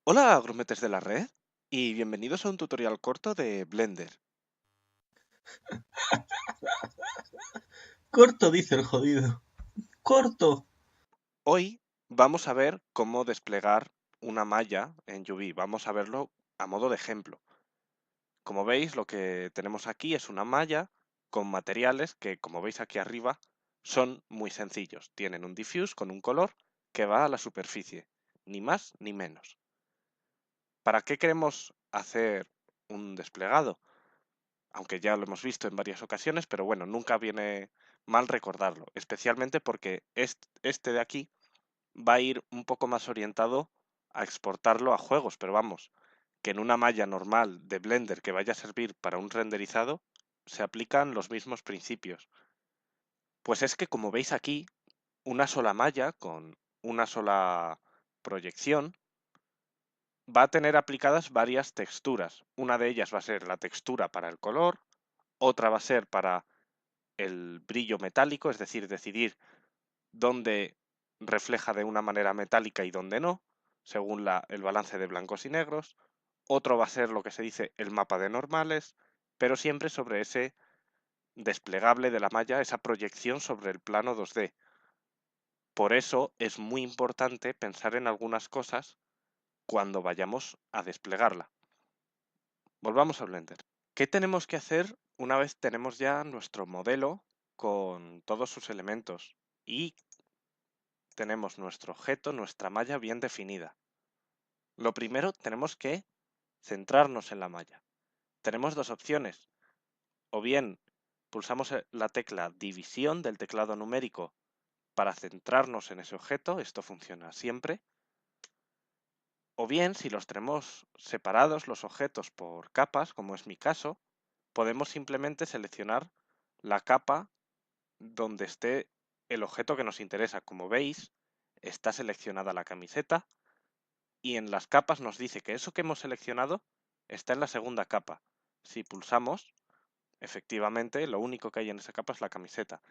Hola, grumetes de la red, y bienvenidos a un tutorial corto de Blender. Corto, dice el jodido. Corto. Hoy vamos a ver cómo desplegar una malla en UV. Vamos a verlo a modo de ejemplo. Como veis, lo que tenemos aquí es una malla con materiales que, como veis aquí arriba, son muy sencillos. Tienen un diffuse con un color que va a la superficie, ni más ni menos. ¿Para qué queremos hacer un desplegado? Aunque ya lo hemos visto en varias ocasiones, pero bueno, nunca viene mal recordarlo, especialmente porque este de aquí va a ir un poco más orientado a exportarlo a juegos, pero vamos, que en una malla normal de Blender que vaya a servir para un renderizado, se aplican los mismos principios. Pues es que como veis aquí, una sola malla con una sola proyección va a tener aplicadas varias texturas. Una de ellas va a ser la textura para el color, otra va a ser para el brillo metálico, es decir, decidir dónde refleja de una manera metálica y dónde no, según el balance de blancos y negros. Otro va a ser lo que se dice el mapa de normales, pero siempre sobre ese desplegable de la malla, esa proyección sobre el plano 2D. Por eso es muy importante pensar en algunas cosas cuando vayamos a desplegarla. Volvamos a Blender. ¿Qué tenemos que hacer una vez tenemos ya nuestro modelo con todos sus elementos y tenemos nuestro objeto, nuestra malla bien definida? Lo primero, tenemos que centrarnos en la malla. Tenemos dos opciones. O bien pulsamos la tecla división del teclado numérico para centrarnos en ese objeto, esto funciona siempre. O bien, si los tenemos separados los objetos por capas, como es mi caso, podemos simplemente seleccionar la capa donde esté el objeto que nos interesa. Como veis, está seleccionada la camiseta y en las capas nos dice que eso que hemos seleccionado está en la segunda capa. Si pulsamos, efectivamente, lo único que hay en esa capa es la camiseta.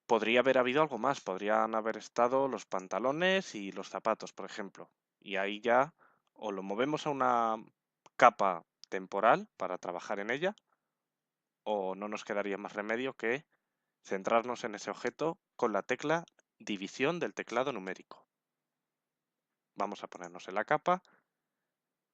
Podría haber habido algo más, podrían haber estado los pantalones y los zapatos, por ejemplo. Y ahí ya o lo movemos a una capa temporal para trabajar en ella, o no nos quedaría más remedio que centrarnos en ese objeto con la tecla división del teclado numérico. Vamos a ponernos en la capa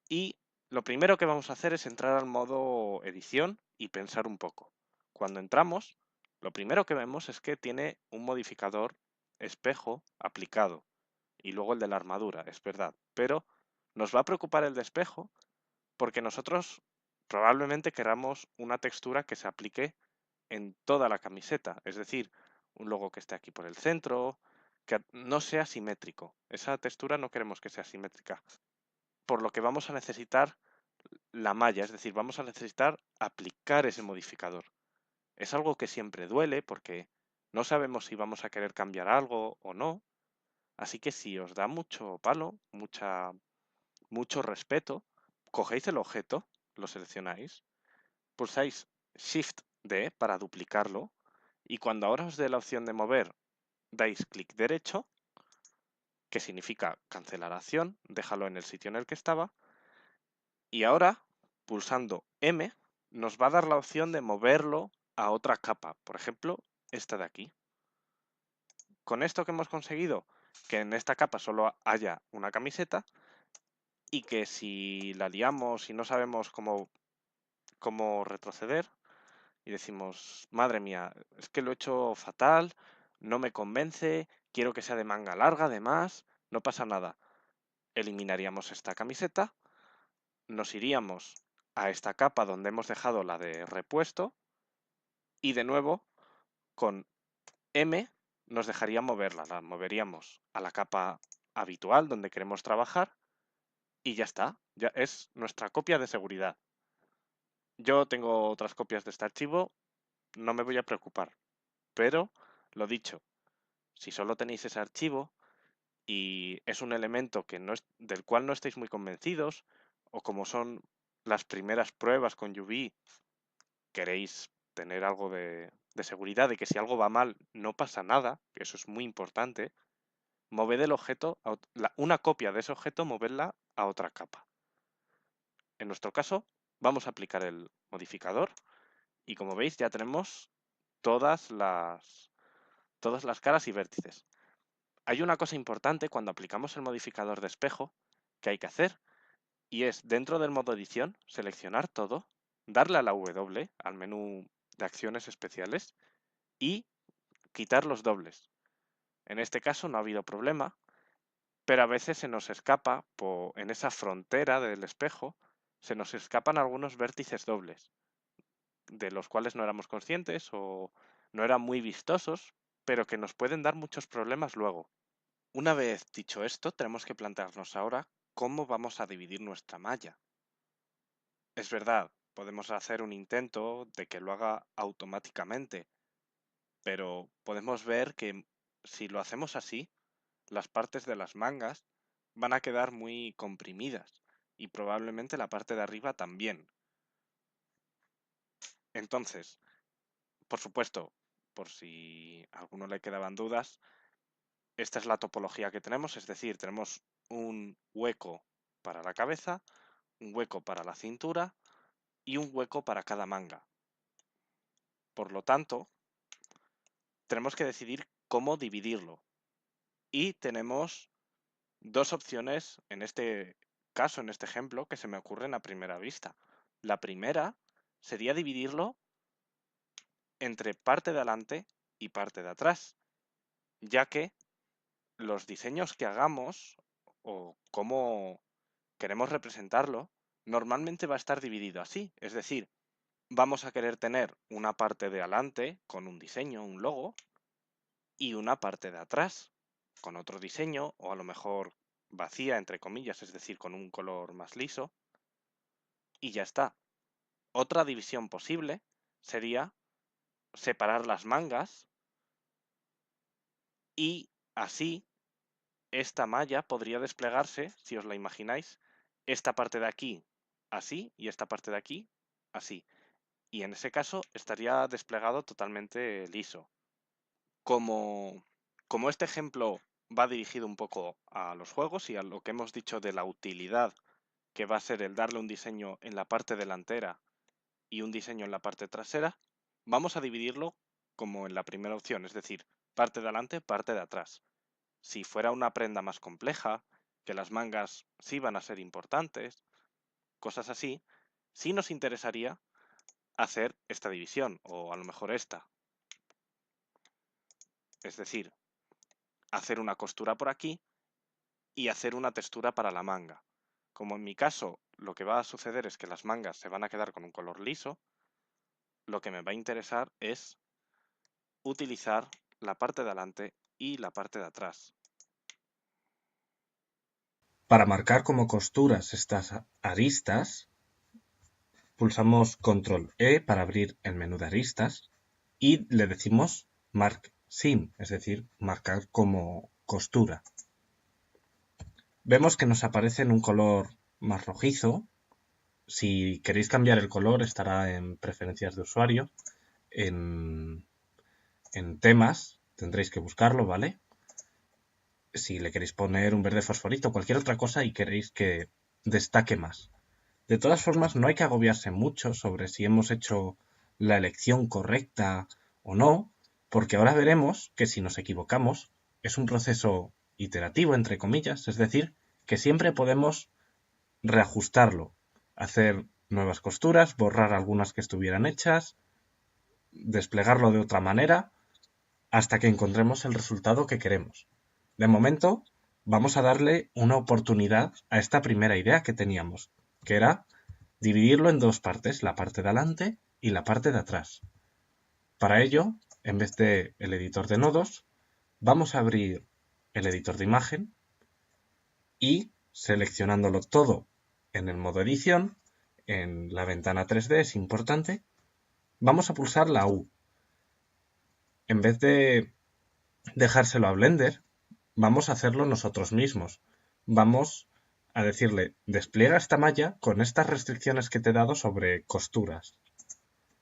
y lo primero que vamos a hacer es entrar al modo edición y pensar un poco. Cuando entramos, lo primero que vemos es que tiene un modificador espejo aplicado y luego el de la armadura, es verdad, pero nos va a preocupar el de espejo porque nosotros probablemente queramos una textura que se aplique en toda la camiseta, es decir, un logo que esté aquí por el centro, que no sea simétrico. Esa textura no queremos que sea simétrica, por lo que vamos a necesitar la malla, es decir, vamos a necesitar aplicar ese modificador. Es algo que siempre duele porque no sabemos si vamos a querer cambiar algo o no, así que si os da mucho palo, mucho respeto, cogéis el objeto, lo seleccionáis, pulsáis Shift D para duplicarlo y cuando ahora os dé la opción de mover, dais clic derecho, que significa cancelar acción, déjalo en el sitio en el que estaba, y ahora, pulsando M, nos va a dar la opción de moverlo a otra capa, por ejemplo, esta de aquí. Con esto que hemos conseguido, que en esta capa solo haya una camiseta, y que si la liamos y no sabemos cómo retroceder, y decimos, madre mía, es que lo he hecho fatal, no me convence, quiero que sea de manga larga además, no pasa nada. Eliminaríamos esta camiseta, nos iríamos a esta capa donde hemos dejado la de repuesto y de nuevo con M nos dejaría moverla, la moveríamos a la capa habitual donde queremos trabajar y ya está, ya es nuestra copia de seguridad. Yo tengo otras copias de este archivo, no me voy a preocupar, pero lo dicho, si solo tenéis ese archivo y es un elemento que del cual no estáis muy convencidos, o como son las primeras pruebas con UV, queréis tener algo de seguridad de que si algo va mal no pasa nada, que eso es muy importante, moved el objeto, una copia de ese objeto, movedla a otra capa. En nuestro caso, vamos a aplicar el modificador y como veis ya tenemos todas las caras y vértices. Hay una cosa importante cuando aplicamos el modificador de espejo que hay que hacer y es dentro del modo edición seleccionar todo, darle a la W, al menú de acciones especiales y quitar los dobles. En este caso no ha habido problema, pero a veces se nos escapa, en esa frontera del espejo, se nos escapan algunos vértices dobles, de los cuales no éramos conscientes o no eran muy vistosos, pero que nos pueden dar muchos problemas luego. Una vez dicho esto, tenemos que plantearnos ahora cómo vamos a dividir nuestra malla. Es verdad, podemos hacer un intento de que lo haga automáticamente, pero podemos ver que si lo hacemos así, las partes de las mangas van a quedar muy comprimidas y probablemente la parte de arriba también. Entonces, por supuesto, por si a alguno le quedaban dudas, esta es la topología que tenemos, es decir, tenemos un hueco para la cabeza, un hueco para la cintura y un hueco para cada manga. Por lo tanto, tenemos que decidir cómo dividirlo. Y tenemos dos opciones en este caso, en este ejemplo, que se me ocurren a primera vista. La primera sería dividirlo entre parte de adelante y parte de atrás, ya que los diseños que hagamos o cómo queremos representarlo, normalmente va a estar dividido así. Es decir, vamos a querer tener una parte de adelante con un diseño, un logo, y una parte de atrás con otro diseño, o a lo mejor vacía, entre comillas, es decir, con un color más liso, y ya está. Otra división posible sería separar las mangas y así esta malla podría desplegarse, si os la imagináis, esta parte de aquí así y esta parte de aquí así. Y en ese caso estaría desplegado totalmente liso. Como, como este ejemplo va dirigido un poco a los juegos y a lo que hemos dicho de la utilidad que va a ser el darle un diseño en la parte delantera y un diseño en la parte trasera, vamos a dividirlo como en la primera opción, es decir, parte de adelante, parte de atrás. Si fuera una prenda más compleja, que las mangas sí van a ser importantes, cosas así, sí nos interesaría hacer esta división, o a lo mejor esta. Es decir, hacer una costura por aquí y hacer una textura para la manga. Como en mi caso, lo que va a suceder es que las mangas se van a quedar con un color liso, lo que me va a interesar es utilizar la parte de adelante y la parte de atrás. Para marcar como costuras estas aristas, pulsamos Control E para abrir el menú de aristas y le decimos Mark Seam, es decir, marcar como costura. Vemos que nos aparece en un color más rojizo. Si queréis cambiar el color estará en preferencias de usuario, en temas, tendréis que buscarlo, ¿vale? Si le queréis poner un verde fosforito o cualquier otra cosa y queréis que destaque más. De todas formas, no hay que agobiarse mucho sobre si hemos hecho la elección correcta o no, porque ahora veremos que si nos equivocamos es un proceso iterativo, entre comillas, es decir, que siempre podemos reajustarlo, hacer nuevas costuras, borrar algunas que estuvieran hechas, desplegarlo de otra manera, hasta que encontremos el resultado que queremos. De momento, vamos a darle una oportunidad a esta primera idea que teníamos, que era dividirlo en dos partes, la parte de adelante y la parte de atrás. Para ello, en vez de el editor de nodos, vamos a abrir el editor de imagen y seleccionándolo todo en el modo edición, en la ventana 3D es importante, vamos a pulsar la U. En vez de dejárselo a Blender, vamos a hacerlo nosotros mismos. Vamos a decirle, despliega esta malla con estas restricciones que te he dado sobre costuras.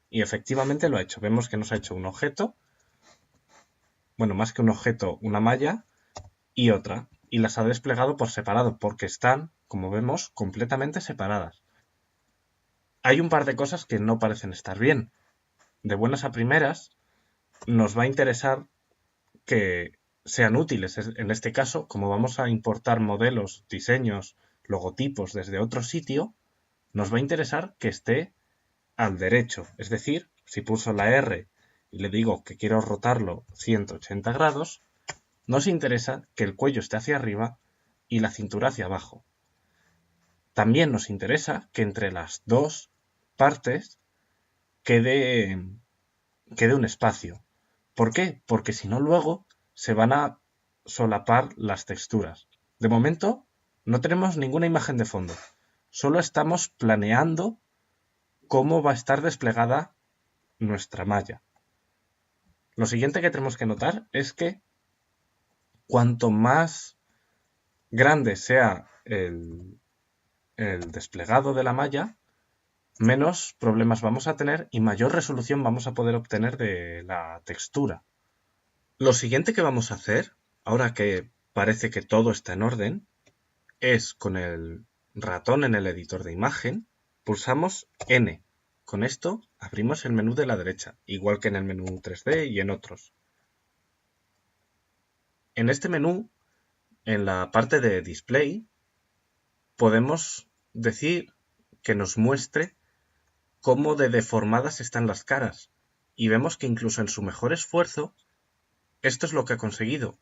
Y efectivamente lo ha hecho. Vemos que nos ha hecho un objeto, bueno, más que un objeto, una malla y otra. Y las ha desplegado por separado porque están como vemos, completamente separadas. Hay un par de cosas que no parecen estar bien. De buenas a primeras, nos va a interesar que sean útiles. En este caso, como vamos a importar modelos, diseños, logotipos desde otro sitio, nos va a interesar que esté al derecho. Es decir, si pulso la R y le digo que quiero rotarlo 180 grados, nos interesa que el cuello esté hacia arriba y la cintura hacia abajo. También nos interesa que entre las dos partes quede un espacio. ¿Por qué? Porque si no luego se van a solapar las texturas. De momento no tenemos ninguna imagen de fondo. Solo estamos planeando cómo va a estar desplegada nuestra malla. Lo siguiente que tenemos que notar es que cuanto más grande sea el desplegado de la malla, menos problemas vamos a tener y mayor resolución vamos a poder obtener de la textura. Lo siguiente que vamos a hacer, ahora que parece que todo está en orden, es con el ratón en el editor de imagen, pulsamos N. Con esto abrimos el menú de la derecha, igual que en el menú 3D y en otros. En este menú, en la parte de Display, podemos decir que nos muestre cómo de deformadas están las caras. Y vemos que incluso en su mejor esfuerzo, esto es lo que ha conseguido.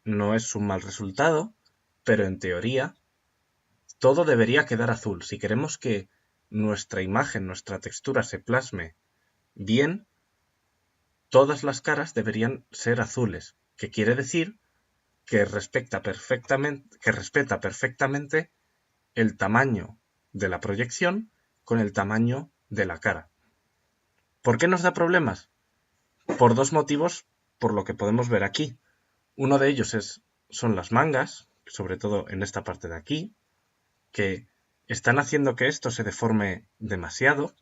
No es un mal resultado, pero en teoría todo debería quedar azul. Si queremos que nuestra imagen, nuestra textura se plasme bien, todas las caras deberían ser azules, que quiere decir que respeta perfectamente el tamaño de la proyección con el tamaño de la cara. ¿Por qué nos da problemas? Por dos motivos, por lo que podemos ver aquí. Uno de ellos son las mangas, sobre todo en esta parte de aquí, que están haciendo que esto se deforme demasiado.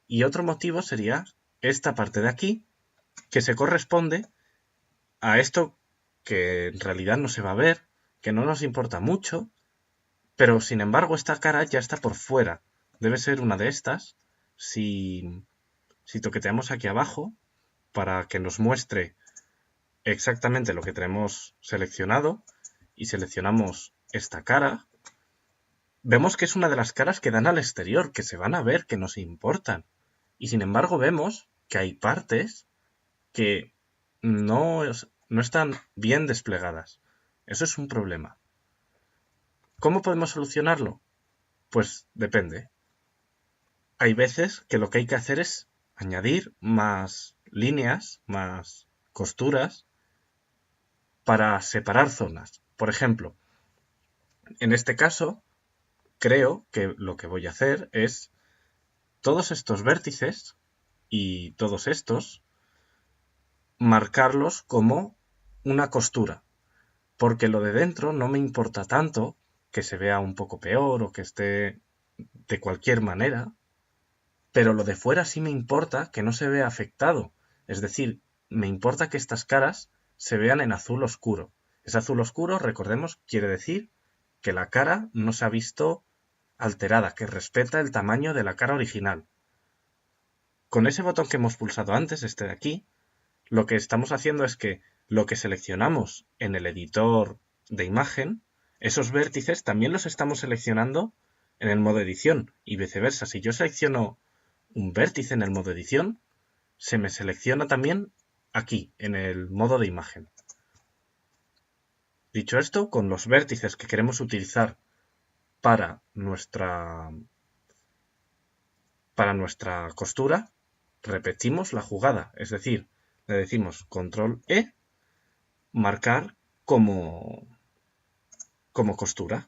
Y otro motivo sería esta parte de aquí, que se corresponde a esto que en realidad no se va a ver, que no nos importa mucho, pero sin embargo esta cara ya está por fuera. Debe ser una de estas. Si toqueteamos aquí abajo para que nos muestre exactamente lo que tenemos seleccionado y seleccionamos esta cara, vemos que es una de las caras que dan al exterior, que se van a ver, que nos importan. Y sin embargo vemos que hay partes que no están bien desplegadas. Eso es un problema. ¿Cómo podemos solucionarlo? Pues depende. Hay veces que lo que hay que hacer es añadir más líneas, más costuras para separar zonas. Por ejemplo, en este caso, creo que lo que voy a hacer es todos estos vértices y todos estos marcarlos como una costura, porque lo de dentro no me importa tanto que se vea un poco peor o que esté de cualquier manera, pero lo de fuera sí me importa que no se vea afectado, es decir, me importa que estas caras se vean en azul oscuro. Ese azul oscuro, recordemos, quiere decir que la cara no se ha visto alterada, que respeta el tamaño de la cara original. Con ese botón que hemos pulsado antes, este de aquí, lo que estamos haciendo es que lo que seleccionamos en el editor de imagen, esos vértices también los estamos seleccionando en el modo edición y viceversa. Si yo selecciono un vértice en el modo edición, se me selecciona también aquí, en el modo de imagen. Dicho esto, con los vértices que queremos utilizar para nuestra costura, repetimos la jugada, es decir, le decimos control E, marcar como costura.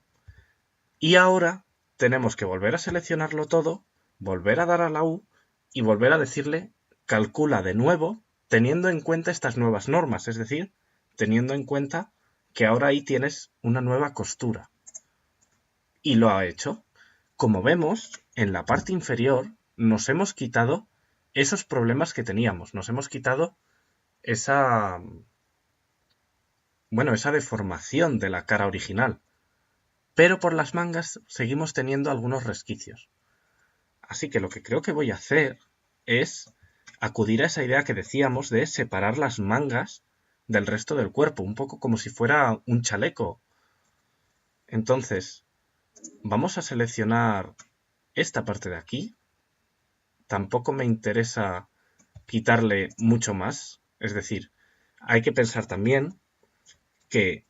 Y ahora tenemos que volver a seleccionarlo todo, volver a dar a la U y volver a decirle calcula de nuevo teniendo en cuenta estas nuevas normas, es decir, teniendo en cuenta que ahora ahí tienes una nueva costura. Y lo ha hecho. Como vemos, en la parte inferior nos hemos quitado esos problemas que teníamos, nos hemos quitado esa deformación de la cara original. pero por las mangas seguimos teniendo algunos resquicios. Así que lo que creo que voy a hacer es acudir a esa idea que decíamos de separar las mangas del resto del cuerpo, un poco como si fuera un chaleco. Entonces, vamos a seleccionar esta parte de aquí. Tampoco me interesa quitarle mucho más. Es decir, hay que pensar también que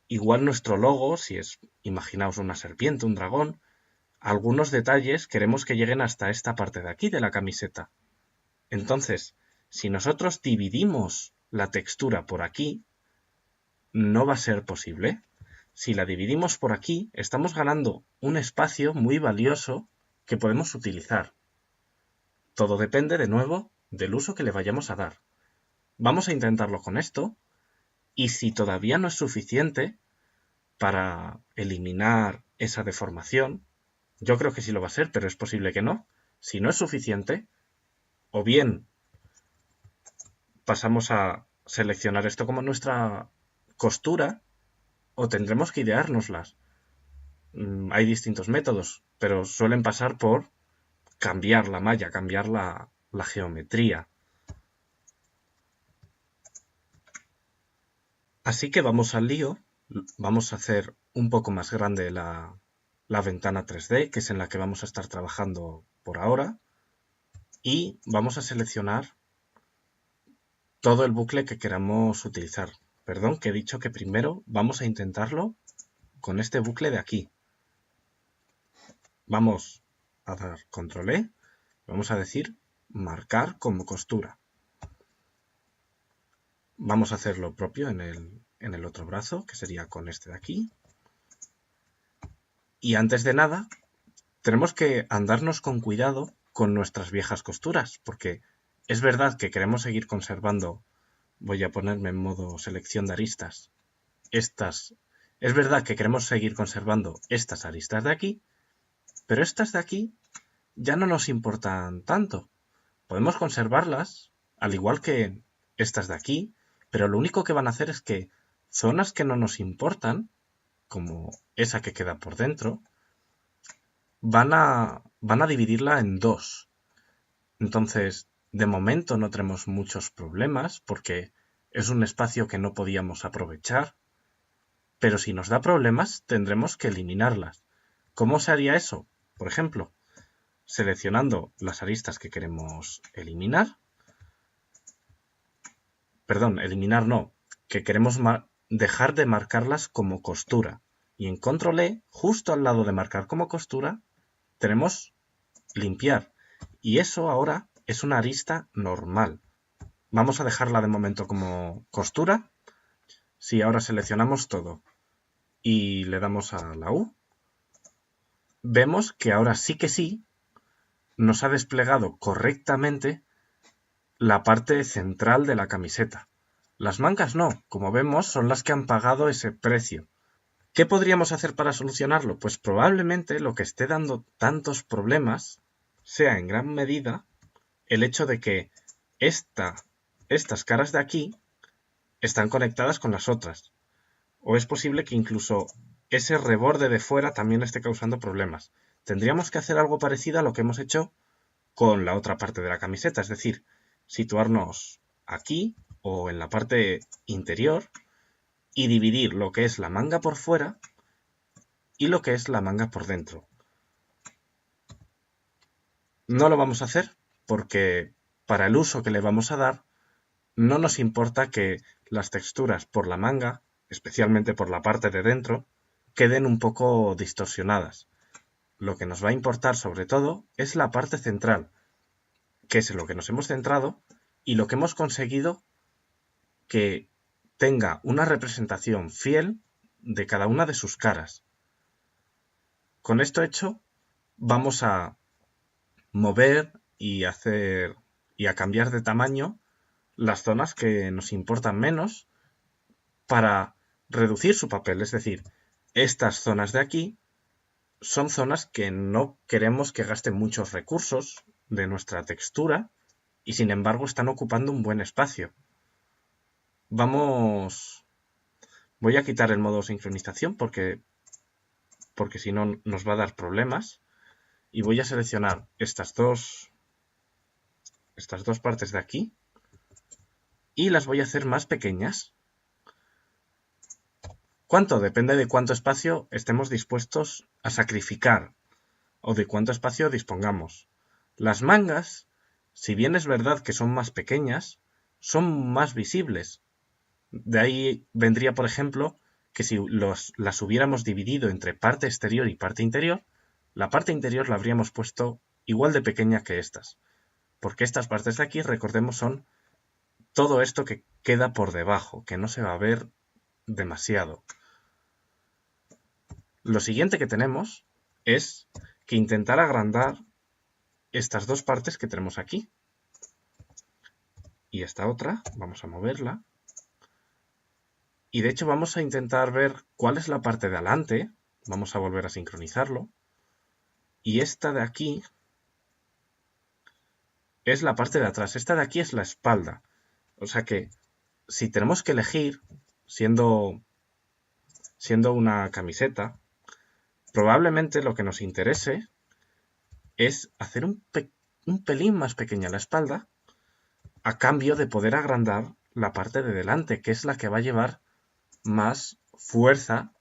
igual nuestro logo, si es, imaginaos una serpiente, un dragón, algunos detalles queremos que lleguen hasta esta parte de aquí de la camiseta. Entonces, si nosotros dividimos la textura por aquí, no va a ser posible. Si la dividimos por aquí, estamos ganando un espacio muy valioso que podemos utilizar. Todo depende, de nuevo, del uso que le vayamos a dar. Vamos a intentarlo con esto, y si todavía no es suficiente para eliminar esa deformación, yo creo que sí lo va a ser, pero es posible que no. Si no es suficiente, o bien pasamos a seleccionar esto como nuestra costura, o tendremos que ideárnoslas. Hay distintos métodos, pero suelen pasar por cambiar la malla, cambiar la geometría. Así que vamos al lío. Vamos a hacer un poco más grande la ventana 3D, que es en la que vamos a estar trabajando por ahora. Y vamos a seleccionar todo el bucle que queramos utilizar. Perdón, que he dicho que primero vamos a intentarlo con este bucle de aquí. Vamos a dar control E. Vamos a decir marcar como costura. Vamos a hacer lo propio en el otro brazo, que sería con este de aquí. Y antes de nada, tenemos que andarnos con cuidado con nuestras viejas costuras, porque es verdad que queremos seguir conservando, voy a ponerme en modo selección de aristas, es verdad que queremos seguir conservando estas aristas de aquí, pero estas de aquí ya no nos importan tanto. Podemos conservarlas, al igual que estas de aquí, pero lo único que van a hacer es que zonas que no nos importan, como esa que queda por dentro, van a dividirla en dos. Entonces, de momento no tenemos muchos problemas porque es un espacio que no podíamos aprovechar, pero si nos da problemas tendremos que eliminarlas. ¿Cómo se haría eso? Por ejemplo, seleccionando las aristas que queremos eliminar. Perdón, eliminar no, que queremos dejar de marcarlas como costura. Y en control E, justo al lado de marcar como costura, tenemos limpiar. Y eso ahora es una arista normal. Vamos a dejarla de momento como costura. Si ahora seleccionamos todo y le damos a la U, vemos que ahora sí que sí nos ha desplegado correctamente la parte central de la camiseta. Las mangas no, como vemos, son las que han pagado ese precio. ¿Qué podríamos hacer para solucionarlo? Pues probablemente lo que esté dando tantos problemas sea en gran medida el hecho de que estas caras de aquí están conectadas con las otras. O es posible que incluso ese reborde de fuera también esté causando problemas. Tendríamos que hacer algo parecido a lo que hemos hecho con la otra parte de la camiseta, es decir, situarnos aquí o en la parte interior y dividir lo que es la manga por fuera y lo que es la manga por dentro. No lo vamos a hacer porque para el uso que le vamos a dar no nos importa que las texturas por la manga, especialmente por la parte de dentro, queden un poco distorsionadas. Lo que nos va a importar sobre todo es la parte central, que es en lo que nos hemos centrado y lo que hemos conseguido que tenga una representación fiel de cada una de sus caras. Con esto hecho, vamos a mover y a cambiar de tamaño las zonas que nos importan menos para reducir su papel. Es decir, estas zonas de aquí son zonas que no queremos que gasten muchos recursos de nuestra textura y sin embargo están ocupando un buen espacio. Voy a quitar el modo sincronización porque porque si no nos va a dar problemas. Y voy a seleccionar estas dos partes de aquí y las voy a hacer más pequeñas. ¿Cuánto? Depende de cuánto espacio estemos dispuestos a sacrificar o de cuánto espacio dispongamos. Las mangas, si bien es verdad que son más pequeñas, son más visibles. De ahí vendría, por ejemplo, que si las hubiéramos dividido entre parte exterior y parte interior, la parte interior la habríamos puesto igual de pequeña que estas. Porque estas partes de aquí, recordemos, son todo esto que queda por debajo, que no se va a ver demasiado. Lo siguiente que tenemos es que intentar agrandar estas dos partes que tenemos aquí. Y esta otra, vamos a moverla. Y de hecho vamos a intentar ver cuál es la parte de adelante. Vamos a volver a sincronizarlo. Y esta de aquí es la parte de atrás. Esta de aquí es la espalda. O sea que si tenemos que elegir, siendo una camiseta, probablemente lo que nos interese es hacer un pelín más pequeña la espalda a cambio de poder agrandar la parte de delante, que es la que va a llevar más fuerza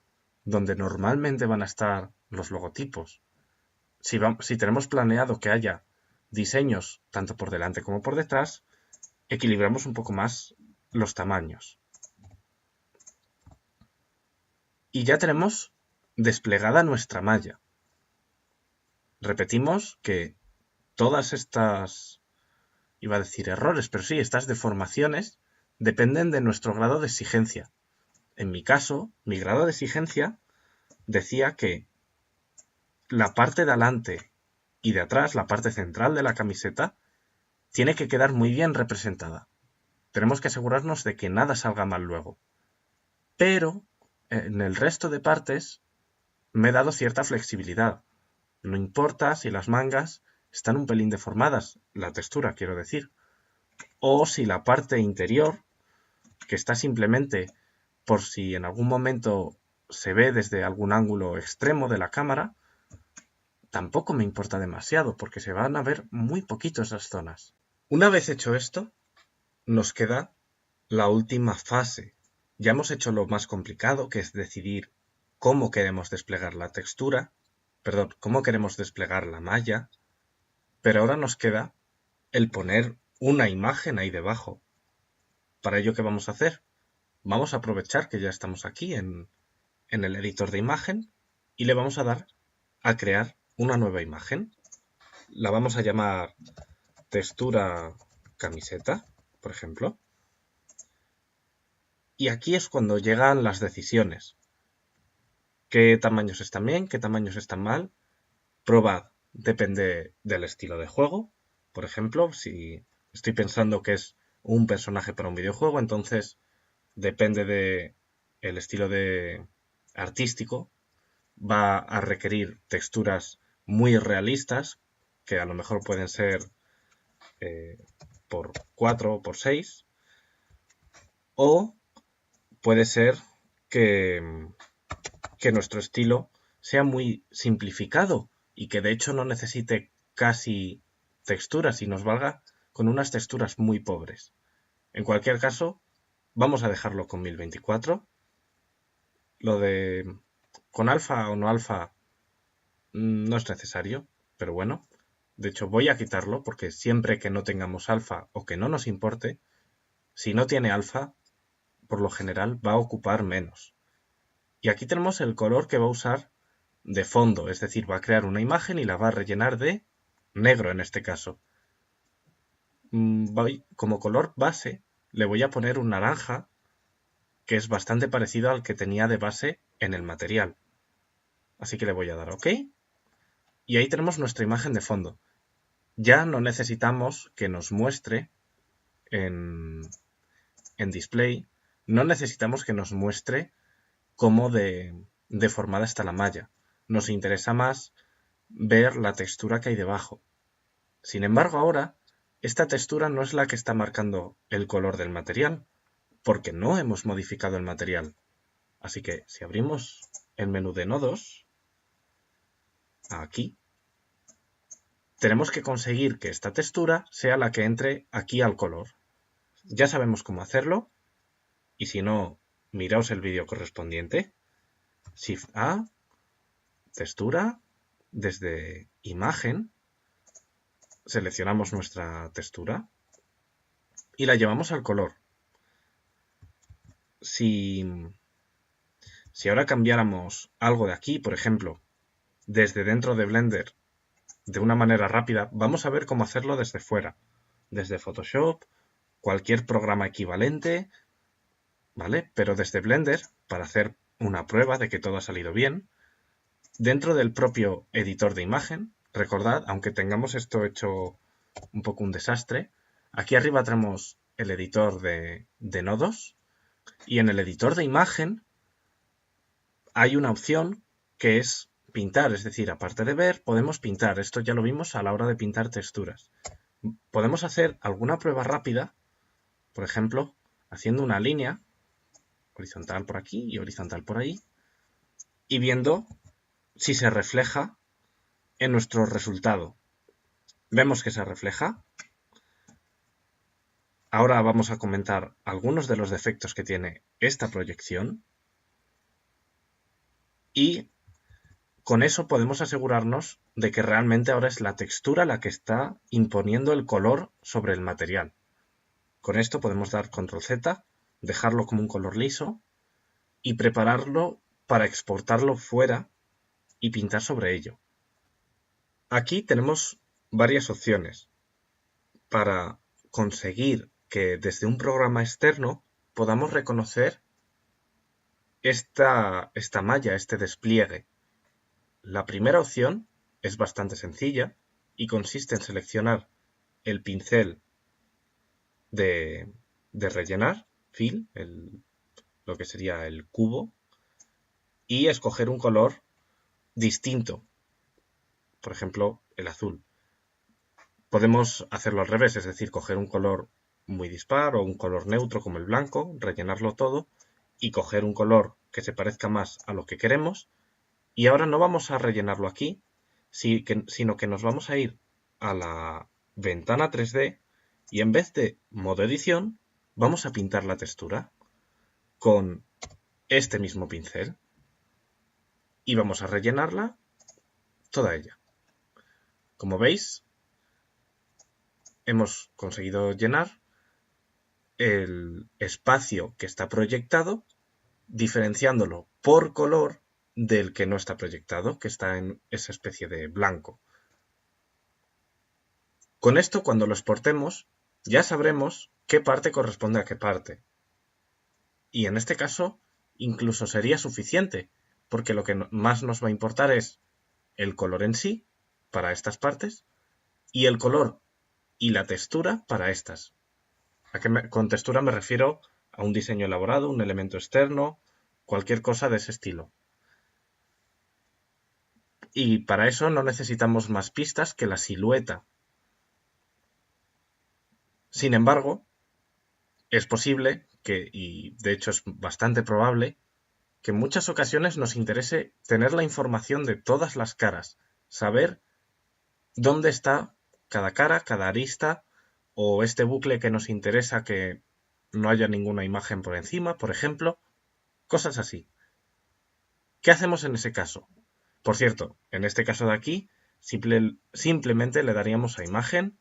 donde normalmente van a estar los logotipos. Si tenemos planeado que haya diseños tanto por delante como por detrás, equilibramos un poco más los tamaños. Y ya tenemos desplegada nuestra malla. Repetimos que todas estas, iba a decir errores, pero sí, estas deformaciones dependen de nuestro grado de exigencia. En mi caso, mi grado de exigencia decía que la parte de adelante y de atrás, la parte central de la camiseta, tiene que quedar muy bien representada. Tenemos que asegurarnos de que nada salga mal luego. Pero en el resto de partes me he dado cierta flexibilidad. No importa si las mangas están un pelín deformadas, la textura quiero decir, o si la parte interior, que está simplemente por si en algún momento se ve desde algún ángulo extremo de la cámara, tampoco me importa demasiado porque se van a ver muy poquito esas zonas. Una vez hecho esto, nos queda la última fase. Ya hemos hecho lo más complicado, que es decidir cómo queremos desplegar la textura, cómo queremos desplegar la malla, pero ahora nos queda el poner una imagen ahí debajo. ¿Para ello qué vamos a hacer? Vamos a aprovechar que ya estamos aquí en el editor de imagen y le vamos a dar a crear una nueva imagen. La vamos a llamar textura camiseta, por ejemplo. Y aquí es cuando llegan las decisiones. ¿Qué tamaños están bien? ¿Qué tamaños están mal? Probad. Depende del estilo de juego. Por ejemplo, si estoy pensando que es un personaje para un videojuego, entonces depende del estilo de artístico. Va a requerir texturas muy realistas, que a lo mejor pueden ser por 4 o por 6. O puede ser que nuestro estilo sea muy simplificado y que de hecho no necesite casi texturas y nos valga con unas texturas muy pobres. En cualquier caso, vamos a dejarlo con 1024. Lo de con alfa o no alfa no es necesario, pero bueno. De hecho, voy a quitarlo porque siempre que no tengamos alfa o que no nos importe, si no tiene alfa, por lo general va a ocupar menos. Y aquí tenemos el color que va a usar de fondo, es decir, va a crear una imagen y la va a rellenar de negro en este caso. Como color base le voy a poner un naranja que es bastante parecido al que tenía de base en el material. Así que le voy a dar OK. Y ahí tenemos nuestra imagen de fondo. Ya no necesitamos que nos muestre en display, no necesitamos que nos muestre cómo deformada está la malla. Nos interesa más ver la textura que hay debajo. Sin embargo, ahora, esta textura no es la que está marcando el color del material, porque no hemos modificado el material. Así que si abrimos el menú de nodos, a aquí, tenemos que conseguir que esta textura sea la que entre aquí al color. Ya sabemos cómo hacerlo, y si no, miraos el vídeo correspondiente. Shift A, textura, desde imagen, seleccionamos nuestra textura y la llevamos al color. Si ahora cambiáramos algo de aquí, por ejemplo, desde dentro de Blender, de una manera rápida, vamos a ver cómo hacerlo desde fuera, desde Photoshop, cualquier programa equivalente, ¿vale? Pero desde Blender, para hacer una prueba de que todo ha salido bien, dentro del propio editor de imagen, recordad, aunque tengamos esto hecho un poco un desastre, aquí arriba tenemos el editor de nodos, y en el editor de imagen hay una opción que es pintar, es decir, aparte de ver, podemos pintar. Esto ya lo vimos a la hora de pintar texturas. Podemos hacer alguna prueba rápida, por ejemplo, haciendo una línea horizontal por aquí y horizontal por ahí, y viendo si se refleja en nuestro resultado. Vemos que se refleja. Ahora vamos a comentar algunos de los defectos que tiene esta proyección, y con eso podemos asegurarnos de que realmente ahora es la textura la que está imponiendo el color sobre el material. Con esto podemos dar control Z, dejarlo como un color liso y prepararlo para exportarlo fuera y pintar sobre ello. Aquí tenemos varias opciones para conseguir que desde un programa externo podamos reconocer esta malla, este despliegue. La primera opción es bastante sencilla y consiste en seleccionar el pincel de rellenar, fill, lo que sería el cubo, y escoger un color distinto, por ejemplo, el azul. Podemos hacerlo al revés, es decir, coger un color muy dispar o un color neutro como el blanco, rellenarlo todo y coger un color que se parezca más a lo que queremos. Y ahora no vamos a rellenarlo aquí, sino que nos vamos a ir a la ventana 3D y en vez de modo edición, vamos a pintar la textura con este mismo pincel y vamos a rellenarla toda ella. Como veis, hemos conseguido llenar el espacio que está proyectado, diferenciándolo por color del que no está proyectado, que está en esa especie de blanco. Con esto, cuando lo exportemos, ya sabremos qué parte corresponde a qué parte. Y en este caso, incluso sería suficiente, porque lo que más nos va a importar es el color en sí, para estas partes, y el color y la textura para estas. Con textura me refiero a un diseño elaborado, un elemento externo, cualquier cosa de ese estilo. Y para eso no necesitamos más pistas que la silueta. Sin embargo, es posible que, y de hecho es bastante probable, que en muchas ocasiones nos interese tener la información de todas las caras, saber dónde está cada cara, cada arista, o este bucle que nos interesa que no haya ninguna imagen por encima, por ejemplo, cosas así. ¿Qué hacemos en ese caso? Por cierto, en este caso de aquí, simplemente le daríamos a imagen,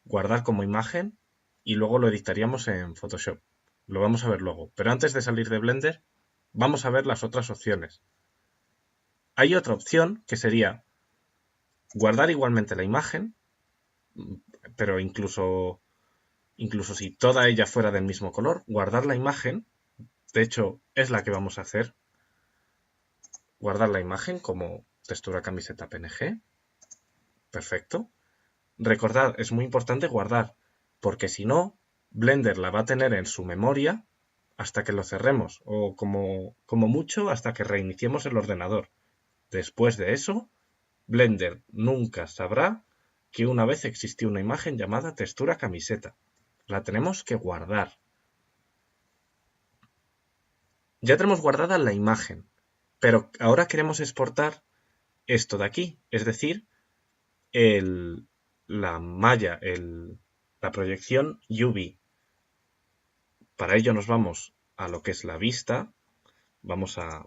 guardar como imagen, y luego lo editaríamos en Photoshop. Lo vamos a ver luego. Pero antes de salir de Blender, vamos a ver las otras opciones. Hay otra opción que sería guardar igualmente la imagen, pero incluso si toda ella fuera del mismo color, guardar la imagen, de hecho es la que vamos a hacer, guardar la imagen como textura camiseta PNG, perfecto. Recordad, es muy importante guardar, porque si no, Blender la va a tener en su memoria hasta que lo cerremos, o como mucho hasta que reiniciemos el ordenador. Después de eso, Blender nunca sabrá que una vez existió una imagen llamada textura camiseta. La tenemos que guardar. Ya tenemos guardada la imagen, pero ahora queremos exportar esto de aquí, es decir, la malla, la proyección UV. Para ello nos vamos a lo que es la vista. Vamos a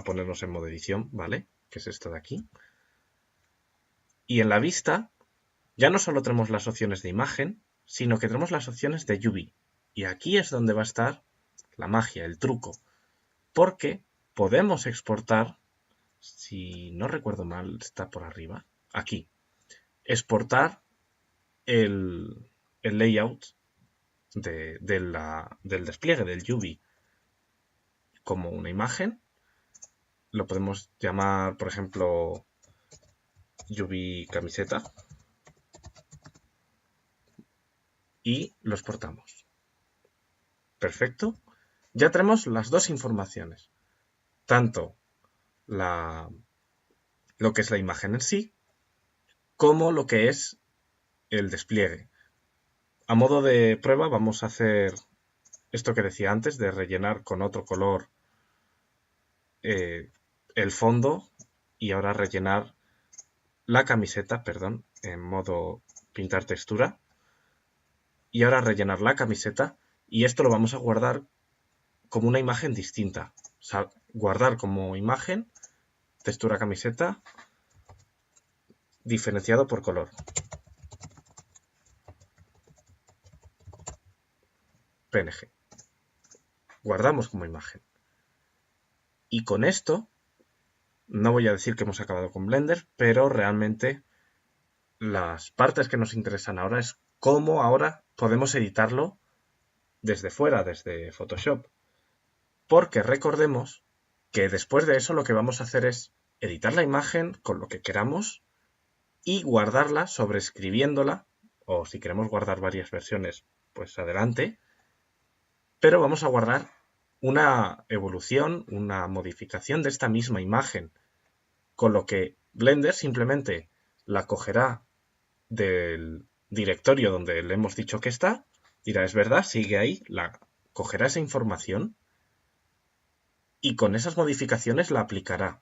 ponernos en modo edición, ¿vale? Que es esto de aquí. Y en la vista ya no solo tenemos las opciones de imagen, sino que tenemos las opciones de UV. Y aquí es donde va a estar la magia, el truco. Porque podemos exportar, si no recuerdo mal, está por arriba, aquí. Exportar el layout del despliegue del UV como una imagen. Lo podemos llamar, por ejemplo, UV camiseta. Y lo exportamos. Perfecto. Ya tenemos las dos informaciones. Tanto lo que es la imagen en sí, como lo que es el despliegue. A modo de prueba vamos a hacer esto que decía antes, de rellenar con otro color el fondo y ahora rellenar la camiseta, perdón, en modo pintar textura. Y ahora rellenar la camiseta y esto lo vamos a guardar como una imagen distinta. O sea, guardar como imagen textura camiseta diferenciado por color. PNG. Guardamos como imagen. Y con esto, no voy a decir que hemos acabado con Blender, pero realmente las partes que nos interesan ahora es cómo ahora podemos editarlo desde fuera, desde Photoshop. Porque recordemos que después de eso lo que vamos a hacer es editar la imagen con lo que queramos y guardarla sobreescribiéndola, o si queremos guardar varias versiones, pues adelante. Pero vamos a guardar una evolución, una modificación de esta misma imagen, con lo que Blender simplemente la cogerá del directorio donde le hemos dicho que está, dirá, es verdad, sigue ahí, cogerá esa información y con esas modificaciones la aplicará.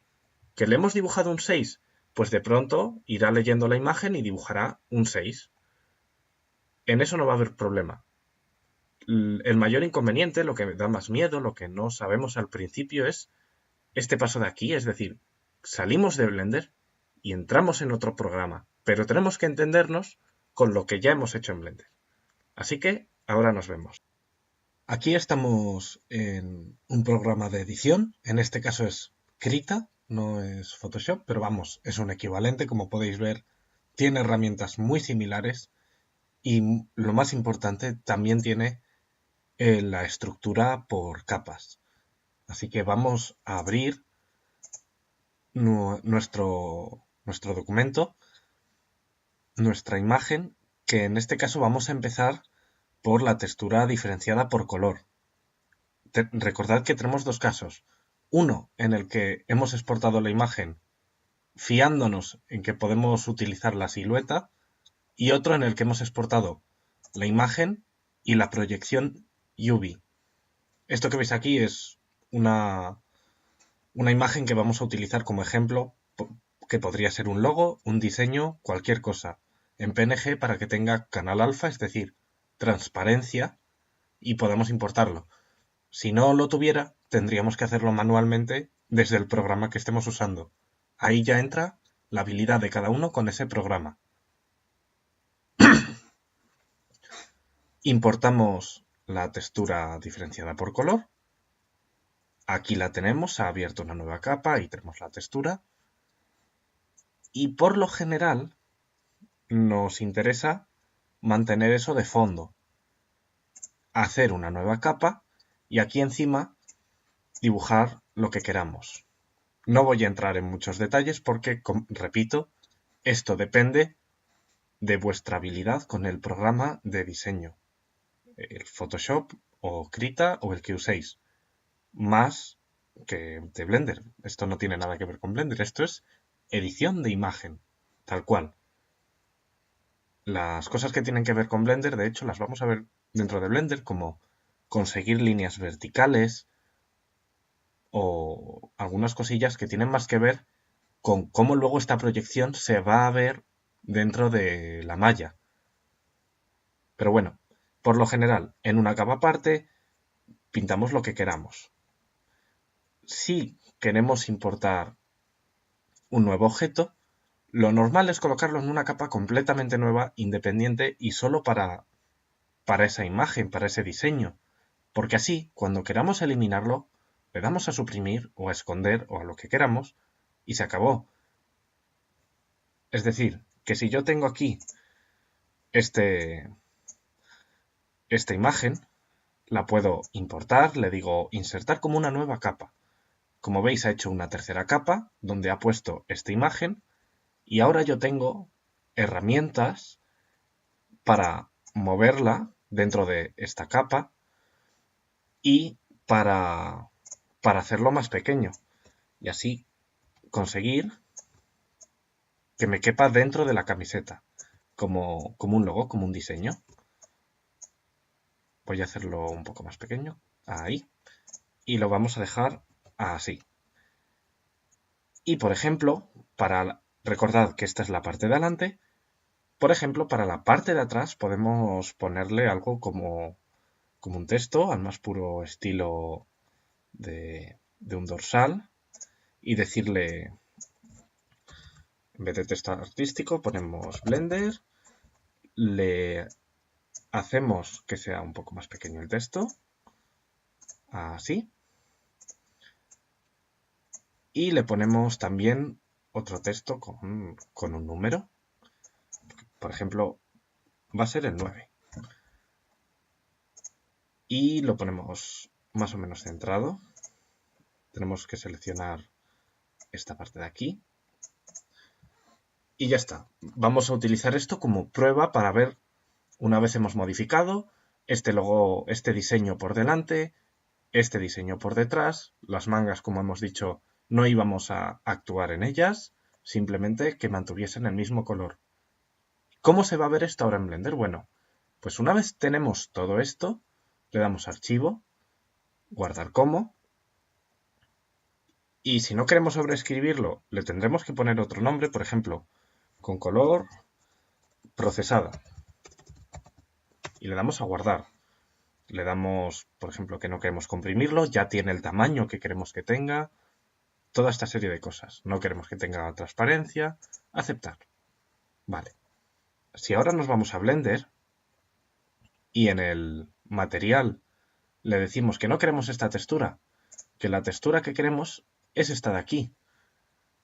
¿Que le hemos dibujado un 6? Pues de pronto irá leyendo la imagen y dibujará un 6. En eso no va a haber problema. El mayor inconveniente, lo que da más miedo, lo que no sabemos al principio es este paso de aquí, es decir, salimos de Blender y entramos en otro programa, pero tenemos que entendernos con lo que ya hemos hecho en Blender. Así que ahora nos vemos. Aquí estamos en un programa de edición, en este caso es Krita, no es Photoshop, pero vamos, es un equivalente, como podéis ver, tiene herramientas muy similares y lo más importante, también tiene la estructura por capas. Así que vamos a abrir nuestro documento, nuestra imagen, que en este caso vamos a empezar por la textura diferenciada por color. Recordad que tenemos dos casos. Uno en el que hemos exportado la imagen fiándonos en que podemos utilizar la silueta y otro en el que hemos exportado la imagen y la proyección UV. Esto que veis aquí es una imagen que vamos a utilizar como ejemplo, que podría ser un logo, un diseño, cualquier cosa, en PNG para que tenga canal alfa, es decir, transparencia, y podamos importarlo. Si no lo tuviera, tendríamos que hacerlo manualmente desde el programa que estemos usando. Ahí ya entra la habilidad de cada uno con ese programa. Importamos la textura diferenciada por color. Aquí la tenemos, ha abierto una nueva capa y tenemos la textura. Y por lo general nos interesa mantener eso de fondo. Hacer una nueva capa y aquí encima dibujar lo que queramos. No voy a entrar en muchos detalles porque, repito, esto depende de vuestra habilidad con el programa de diseño. El Photoshop o Krita o el que uséis. Más que de Blender. Esto no tiene nada que ver con Blender. Esto es edición de imagen. Tal cual. Las cosas que tienen que ver con Blender, de hecho, las vamos a ver dentro de Blender, como conseguir líneas verticales o algunas cosillas que tienen más que ver con cómo luego esta proyección se va a ver dentro de la malla. Pero bueno, por lo general, en una capa aparte, pintamos lo que queramos. Si queremos importar un nuevo objeto, lo normal es colocarlo en una capa completamente nueva, independiente y solo para esa imagen, para ese diseño. Porque así, cuando queramos eliminarlo, le damos a suprimir o a esconder o a lo que queramos y se acabó. Es decir, que si yo tengo aquí esta imagen, la puedo importar, le digo insertar como una nueva capa. Como veis, ha hecho una tercera capa donde ha puesto esta imagen y ahora yo tengo herramientas para moverla dentro de esta capa y para hacerlo más pequeño y así conseguir que me quepa dentro de la camiseta como un logo, como un diseño. Voy a hacerlo un poco más pequeño, ahí, y lo vamos a dejar así. Y por ejemplo, recordad que esta es la parte de adelante, por ejemplo, para la parte de atrás podemos ponerle algo como un texto al más puro estilo de un dorsal y decirle, en vez de texto artístico, ponemos Blender, le hacemos que sea un poco más pequeño el texto, así, y le ponemos también otro texto con un número, por ejemplo, va a ser el 9. Y lo ponemos más o menos centrado. Tenemos que seleccionar esta parte de aquí. Y ya está. Vamos a utilizar esto como prueba para ver, una vez hemos modificado, este logo, este diseño por delante, este diseño por detrás. Las mangas, como hemos dicho, no íbamos a actuar en ellas, simplemente que mantuviesen el mismo color. ¿Cómo se va a ver esto ahora en Blender? Bueno, pues una vez tenemos todo esto, le damos a archivo, guardar como, y si no queremos sobreescribirlo, le tendremos que poner otro nombre, por ejemplo, con color procesada. Y le damos a guardar. Le damos, por ejemplo, que no queremos comprimirlo, ya tiene el tamaño que queremos que tenga, toda esta serie de cosas. No queremos que tenga transparencia, aceptar. Vale. Si ahora nos vamos a Blender y en el material le decimos que no queremos esta textura, que la textura que queremos es esta de aquí.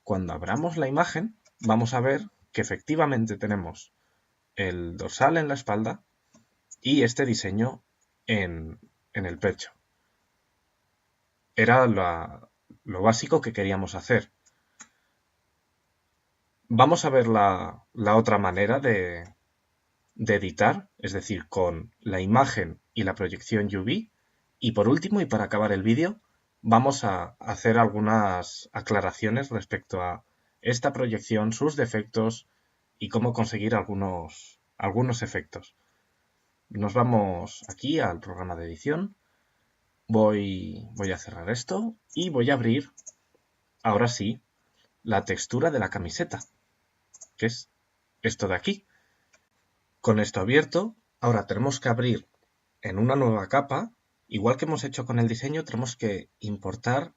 Cuando abramos la imagen, vamos a ver que efectivamente tenemos el dorsal en la espalda y este diseño en el pecho. Era lo básico que queríamos hacer. Vamos a ver la otra manera de editar, es decir, con la imagen y la proyección UV. Y por último, y para acabar el vídeo, vamos a hacer algunas aclaraciones respecto a esta proyección, sus defectos y cómo conseguir algunos efectos. Nos vamos aquí al programa de edición. Voy a cerrar esto y voy a abrir, ahora sí, la textura de la camiseta, que es esto de aquí. Con esto abierto, ahora tenemos que abrir en una nueva capa, igual que hemos hecho con el diseño, tenemos que importar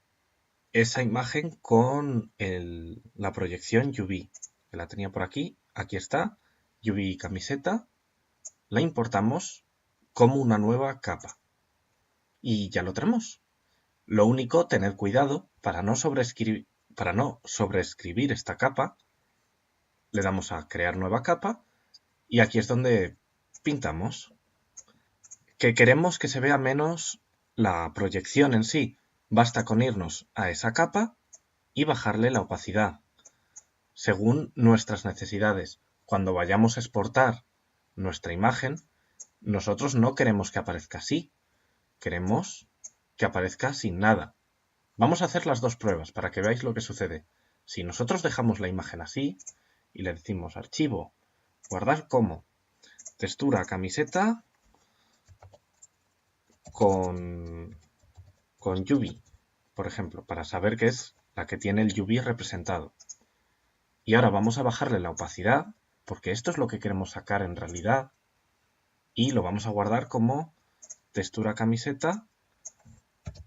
esa imagen con la proyección UV, que la tenía por aquí, aquí está, UV camiseta, la importamos como una nueva capa. Y ya lo tenemos. Lo único, tener cuidado para no sobreescribir esta capa, le damos a crear nueva capa y aquí es donde pintamos. Que queremos que se vea menos la proyección en sí, basta con irnos a esa capa y bajarle la opacidad, según nuestras necesidades. Cuando vayamos a exportar nuestra imagen, nosotros no queremos que aparezca así, queremos que aparezca sin nada. Vamos a hacer las dos pruebas para que veáis lo que sucede. Si nosotros dejamos la imagen así y le decimos archivo, guardar como, textura camiseta con UV, por ejemplo, para saber que es la que tiene el UV representado. Y ahora vamos a bajarle la opacidad, porque esto es lo que queremos sacar en realidad, y lo vamos a guardar como textura camiseta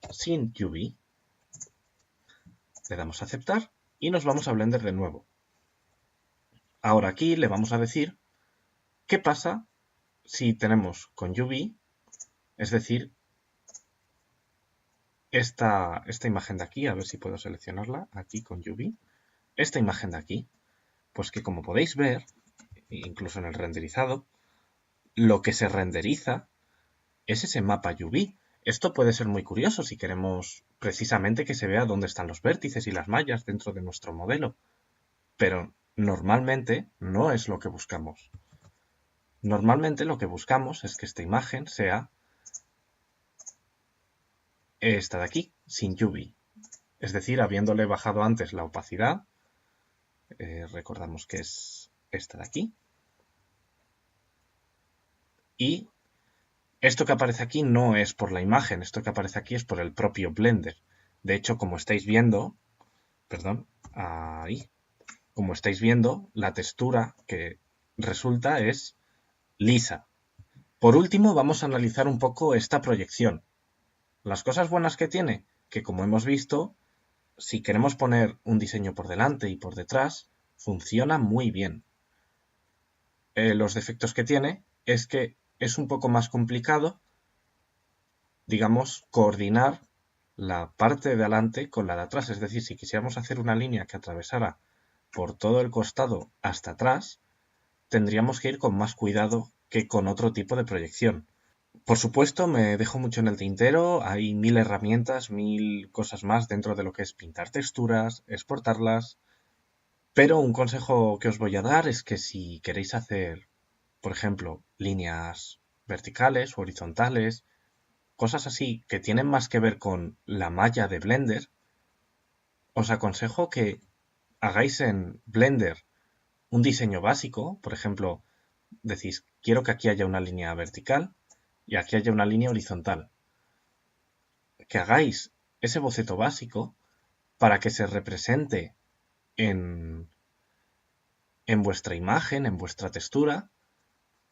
sin UV. Le damos a aceptar y nos vamos a Blender de nuevo. Ahora aquí le vamos a decir qué pasa si tenemos con UV, es decir, esta imagen de aquí, a ver si puedo seleccionarla, aquí con UV, esta imagen de aquí, pues que como podéis ver, incluso en el renderizado, lo que se renderiza es ese mapa UV. Esto puede ser muy curioso si queremos precisamente que se vea dónde están los vértices y las mallas dentro de nuestro modelo, pero normalmente no es lo que buscamos. Normalmente lo que buscamos es que esta imagen sea esta de aquí, sin UV. Es decir, habiéndole bajado antes la opacidad, recordamos que es esta de aquí, y esto que aparece aquí no es por la imagen, esto que aparece aquí es por el propio Blender. De hecho, como estáis viendo, perdón, ahí, como estáis viendo, la textura que resulta es lisa. Por último, vamos a analizar un poco esta proyección. Las cosas buenas que tiene, que como hemos visto, si queremos poner un diseño por delante y por detrás, funciona muy bien. Los defectos que tiene es que es un poco más complicado, digamos, coordinar la parte de adelante con la de atrás. Es decir, si quisiéramos hacer una línea que atravesara por todo el costado hasta atrás, tendríamos que ir con más cuidado que con otro tipo de proyección. Por supuesto, me dejo mucho en el tintero, hay 1000 herramientas, 1000 cosas más dentro de lo que es pintar texturas, exportarlas, pero un consejo que os voy a dar es que si queréis hacer, por ejemplo, líneas verticales o horizontales, cosas así que tienen más que ver con la malla de Blender, os aconsejo que hagáis en Blender un diseño básico, por ejemplo, decís, quiero que aquí haya una línea vertical y aquí haya una línea horizontal. Que hagáis ese boceto básico para que se represente en vuestra imagen, en vuestra textura,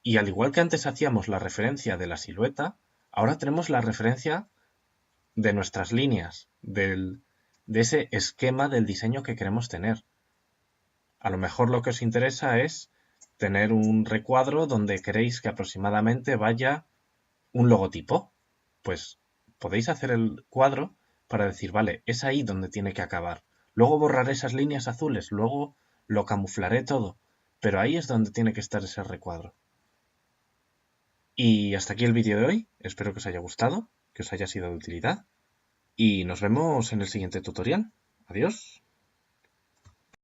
y al igual que antes hacíamos la referencia de la silueta, ahora tenemos la referencia de nuestras líneas, de ese esquema del diseño que queremos tener. A lo mejor lo que os interesa es tener un recuadro donde queréis que aproximadamente vaya un logotipo. Pues podéis hacer el cuadro para decir, vale, es ahí donde tiene que acabar. Luego borraré esas líneas azules, luego lo camuflaré todo, pero ahí es donde tiene que estar ese recuadro. Y hasta aquí el vídeo de hoy, espero que os haya gustado, que os haya sido de utilidad, y nos vemos en el siguiente tutorial. Adiós.